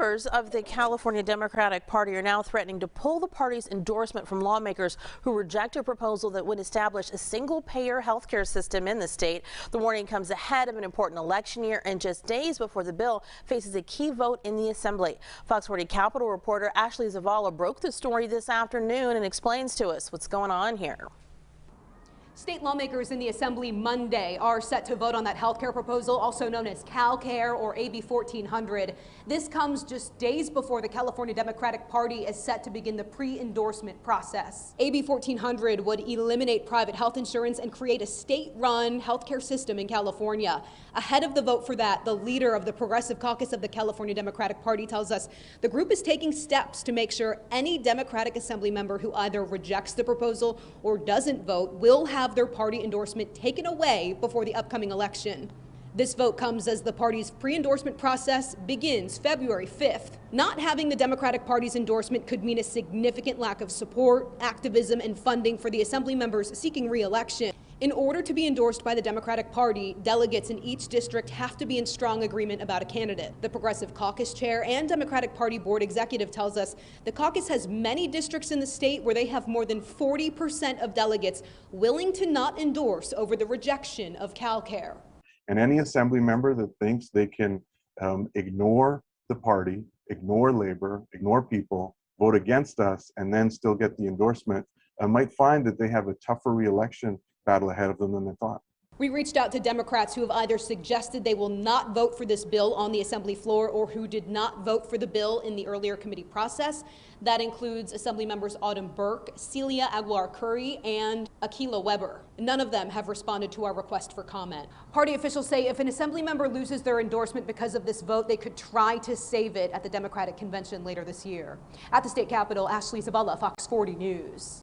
Members of the California Democratic Party are now threatening to pull the party's endorsement from lawmakers who reject a proposal that would establish a single-payer health care system in the state. The warning comes ahead of an important election year and just days before the bill faces a key vote in the Assembly. Fox 40 Capitol reporter Ashley Zavala broke the story this afternoon and explains to us what's going on here. State lawmakers in the Assembly Monday are set to vote on that health care proposal, also known as CalCare or AB 1400. This comes just days before the California Democratic Party is set to begin the pre-endorsement process. AB 1400 would eliminate private health insurance and create a state-run healthcare system in California. Ahead of the vote for that, the leader of the Progressive Caucus of the California Democratic Party tells us the group is taking steps to make sure any Democratic Assembly member who either rejects the proposal or doesn't vote will have their party endorsement taken away before the upcoming election. This vote comes as the party's pre-endorsement process begins February 5th. Not having the Democratic Party's endorsement could mean a significant lack of support, activism, and funding for the Assembly members seeking re-election. In order to be endorsed by the Democratic Party, delegates in each district have to be in strong agreement about a candidate. The Progressive Caucus chair and Democratic Party board executive tells us the caucus has many districts in the state where they have more than 40% of delegates willing to not endorse over the rejection of CalCare. And any Assembly member that thinks they can ignore the party, ignore labor, ignore people, vote against us, and then still get the endorsement might find that they have a tougher re-election battle ahead of them than they thought. We reached out to Democrats who have either suggested they will not vote for this bill on the Assembly floor or who did not vote for the bill in the earlier committee process. That includes Assembly members Autumn Burke, Celia Aguilar-Curry, and Akilah Weber. None of them have responded to our request for comment. Party officials say if an Assembly member loses their endorsement because of this vote, they could try to save it at the Democratic convention later this year. At the state capitol, Ashley Zavala, Fox 40 News.